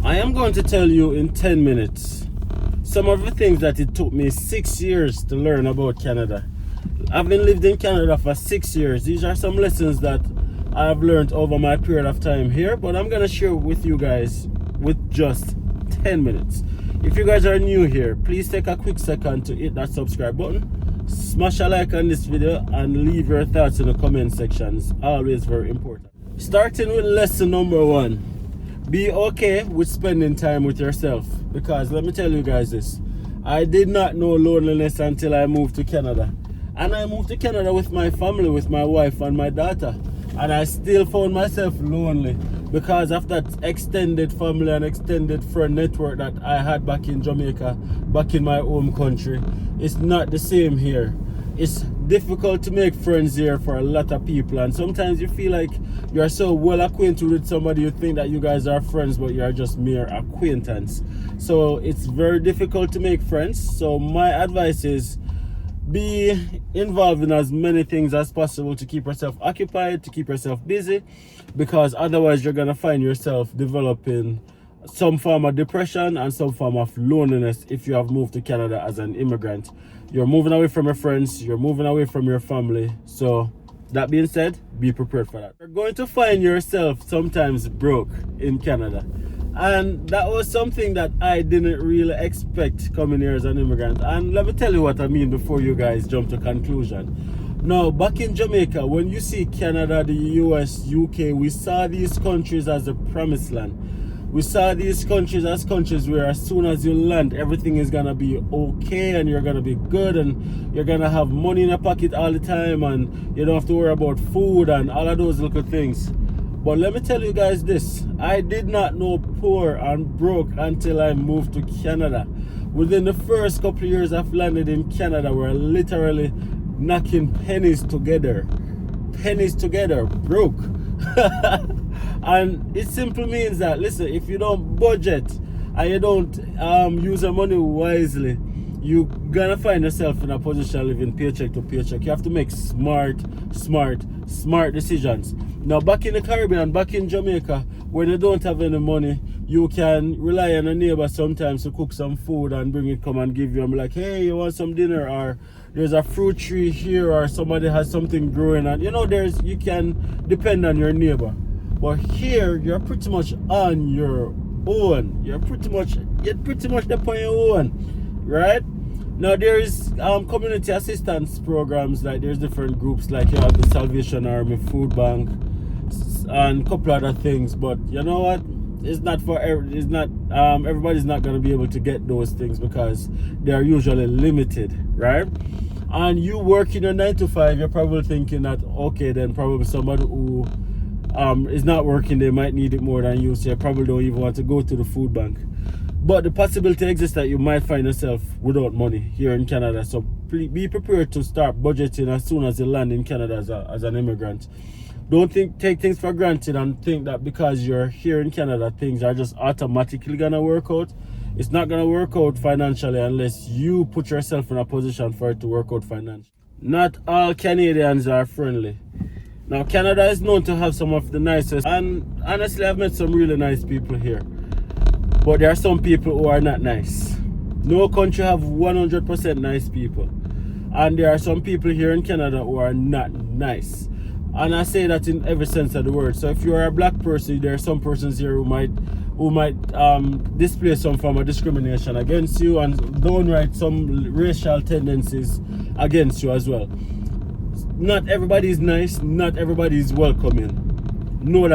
I am going to tell you in 10 minutes some of the things that it took me 6 years to learn about Canada. I've been lived in Canada for 6 years. These are some lessons that I've learned over my period of time here, but I'm going to share with you guys with just 10 minutes. If you guys are new here, please take a quick second to hit that subscribe button, smash a like on this video, and leave your thoughts in the comment sections. Always very important. Starting with lesson number 1. Be okay with spending time with yourself, because let me tell you guys this. I did not know loneliness until I moved to Canada. And I moved to Canada with my family, with my wife and my daughter. And I still found myself lonely because of that extended family and extended friend network that I had back in Jamaica, back in my home country. It's not the same here. It's difficult to make friends here for a lot of people, and sometimes you feel like you're so well acquainted with somebody you think that you guys are friends, but you're just mere acquaintance. So it's very difficult to make friends. So my advice is be involved in as many things as possible to keep yourself occupied, to keep yourself busy, because otherwise you're gonna find yourself developing some form of depression and some form of loneliness if you have moved to Canada as an immigrant. You're moving away from your friends, you're moving away from your family. So that being said, be prepared for that. You're going to find yourself sometimes broke in Canada. And that was something that I didn't really expect coming here as an immigrant. And let me tell you what I mean before you guys jump to conclusion. Now, back in Jamaica, when you see Canada, the US, UK, we saw these countries as a promised land. We saw these countries as countries where as soon as you land, everything is gonna be okay and you're gonna be good and you're gonna have money in your pocket all the time and you don't have to worry about food and all of those little things. But let me tell you guys this, I did not know poor and broke until I moved to Canada. Within the first couple of years I've landed in Canada, we're literally knocking pennies together, broke. And it simply means that, listen, if you don't budget and you don't use your money wisely, you're gonna find yourself in a position living paycheck to paycheck. You have to make smart decisions. Now, back in the Caribbean, back in Jamaica, when you don't have any money, you can rely on a neighbor sometimes to cook some food and bring it, come and give you. I'm like, hey, you want some dinner? Or there's a fruit tree here, or somebody has something growing, and you know, you can depend on your neighbor. But here, you're pretty much on your own. You're pretty much up on your own, right? Now, there's community assistance programs, like there's different groups, like you have the Salvation Army, Food Bank, and a couple other things. But you know what? It's not for everybody's not going to be able to get those things because they are usually limited, right? And you work in a 9 to 5, you're probably thinking that, okay, then probably somebody who is not working, they might need it more than you, so you probably don't even want to go to the food bank. But the possibility exists that you might find yourself without money here in Canada. So be prepared to start budgeting as soon as you land in Canada as an immigrant. Don't take things for granted and think that because you're here in Canada, things are just automatically gonna work out. It's not gonna work out financially unless you put yourself in a position for it to work out financially. Not all Canadians are friendly. Now, Canada is known to have some of the nicest, and honestly, I've met some really nice people here. But there are some people who are not nice. No country have 100% nice people. And there are some people here in Canada who are not nice. And I say that in every sense of the word. So if you are a black person, there are some persons here who might display some form of discrimination against you and downright some racial tendencies against you as well. Not everybody is nice, not everybody is welcoming. Put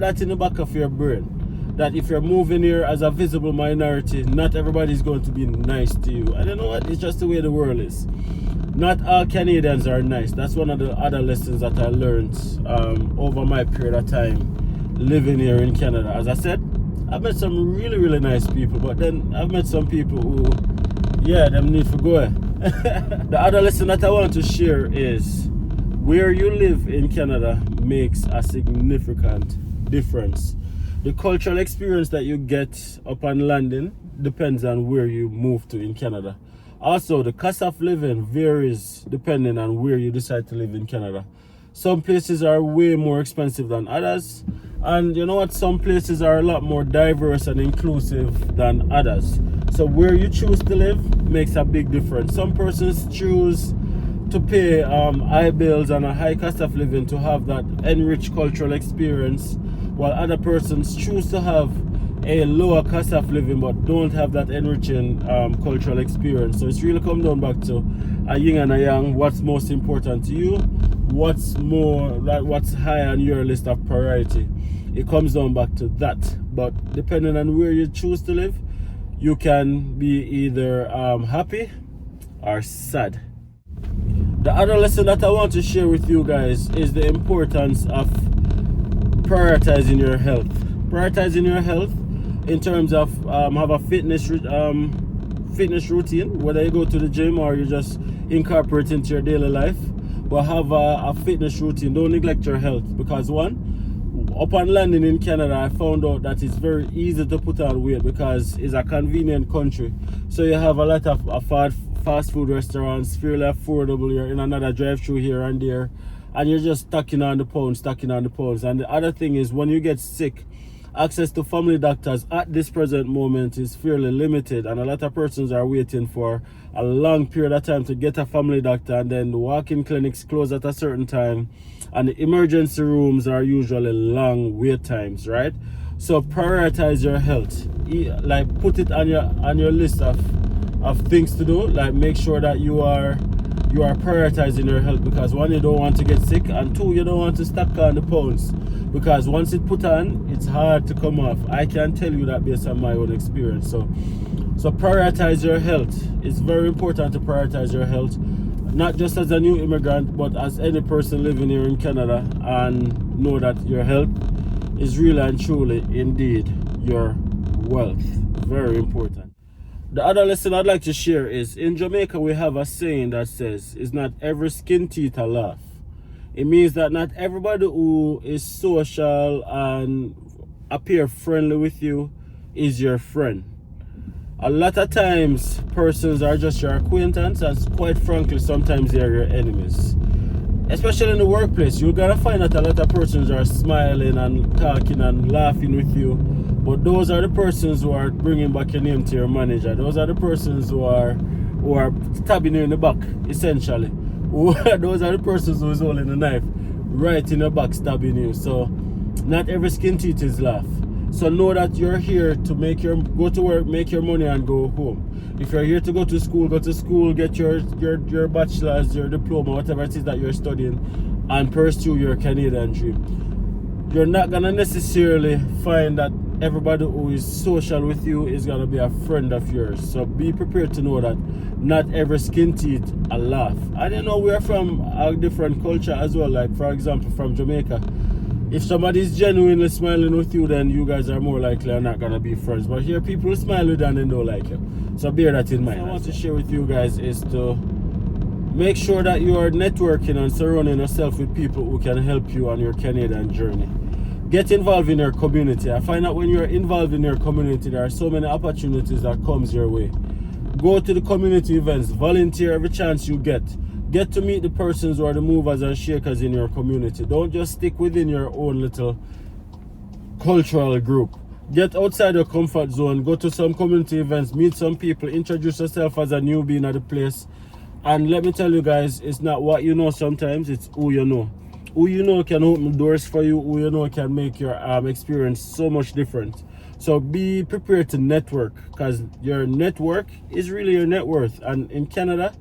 that in the back of your brain. That if you're moving here as a visible minority, not everybody is going to be nice to you. And you know what? It's just the way the world is. Not all Canadians are nice. That's one of the other lessons that I learned over my period of time living here in Canada. As I said, I've met some really, really nice people, but then I've met some people who, yeah, them need to go. The other lesson that I want to share is where you live in Canada makes a significant difference. The cultural experience that you get upon landing depends on where you move to in Canada. Also, the cost of living varies depending on where you decide to live in Canada. Some places are way more expensive than others, And you know what, some places are a lot more diverse and inclusive than others. So where you choose to live makes a big difference. Some persons choose to pay high bills and a high cost of living to have that enriched cultural experience, while other persons choose to have a lower cost of living but don't have that enriching cultural experience. So it's really come down back to a yin and a yang. What's most important to you? What's high on your list of priority? It comes down back to that. But depending on where you choose to live, you can be either happy or sad. The other lesson that I want to share with you guys is the importance of prioritizing your health. Prioritizing your health in terms of have a fitness routine, whether you go to the gym or you just incorporate into your daily life. But have a fitness routine. Don't neglect your health, because one, upon landing in Canada, I found out that it's very easy to put on weight because it's a convenient country. So you have a lot of fast food restaurants, fairly affordable. You're in another drive-through here and there, and you're just stacking on the pounds. And the other thing is, when you get sick, access to family doctors at this present moment is fairly limited, and a lot of persons are waiting for a long period of time to get a family doctor, and then the walk-in clinics close at a certain time, and the emergency rooms are usually long wait times, right? So prioritize your health. Like, put it on your list of things to do. Like, make sure that you are prioritizing your health, because one, you don't want to get sick, and two, you don't want to stack on the pounds, because once it put on, it's hard to come off. I can tell you that based on my own experience. So prioritize your health. It's very important to prioritize your health, not just as a new immigrant, but as any person living here in Canada, and know that your health is really and truly indeed your wealth. Very important. The other lesson I'd like to share is, in Jamaica we have a saying that says, "It's not every skin teeth a laugh." It means that not everybody who is social and appear friendly with you is your friend. A lot of times persons are just your acquaintance, and quite frankly sometimes they are your enemies. Especially in the workplace, you're gonna find that a lot of persons are smiling and talking and laughing with you, but those are the persons who are bringing back your name to your manager. Those are the persons who are stabbing you in the back, essentially. Those are the persons who is holding the knife right in your back, stabbing you. So not every skin teeth is laugh. So know that you're here to go to work, make your money, and go home. If you're here to go to school, get your bachelor's, your diploma, whatever it is that you're studying, and pursue your Canadian dream. You're not gonna necessarily find that everybody who is social with you is gonna be a friend of yours. So be prepared to know that not every skin teeth a laugh. And you know, we're from a different culture as well. Like, for example, from Jamaica, if somebody is genuinely smiling with you, then you guys are more likely not gonna be friends. But here, people smile with you and they don't like you. So bear that in mind. What I want to share with you guys is to make sure that you are networking and surrounding yourself with people who can help you on your Canadian journey. Get involved in your community. I find that when you're involved in your community, there are so many opportunities that comes your way. Go to the community events, volunteer every chance you get. Get to meet the persons who are the movers and shakers in your community. Don't just stick within your own little cultural group. Get outside your comfort zone. Go to some community events, meet some people, introduce yourself as a newbie in the place. And let me tell you guys, it's not what you know sometimes, it's who you know. Who you know can open doors for you. Who you know can make your experience so much different. So be prepared to network, because your network is really your net worth. And in Canada,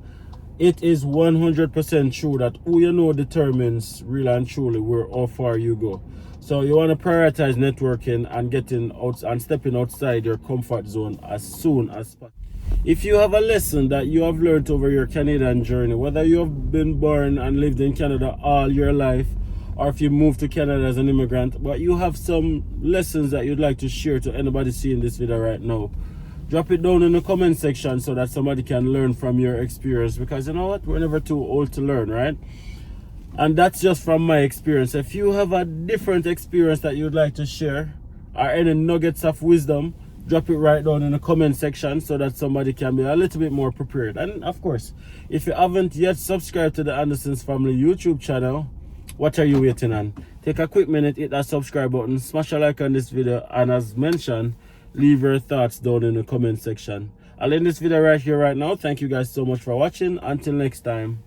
it is 100% true that who you know determines really and truly how far you go. So you want to prioritize networking and getting out and stepping outside your comfort zone as soon as possible. If you have a lesson that you have learned over your Canadian journey, whether you have been born and lived in Canada all your life, or if you moved to Canada as an immigrant, but you have some lessons that you'd like to share to anybody seeing this video right now, drop it down in the comment section so that somebody can learn from your experience. Because you know what, we're never too old to learn, right? And that's just from my experience. If you have a different experience that you'd like to share, or any nuggets of wisdom, drop it right down in the comment section so that somebody can be a little bit more prepared. And of course, if you haven't yet subscribed to the Anderson's Family YouTube channel, what are you waiting on? take a quick minute, hit that subscribe button, smash a like on this video, and as mentioned, leave your thoughts down in the comment section. I'll end this video right here right now. Thank you guys so much for watching. Until next time.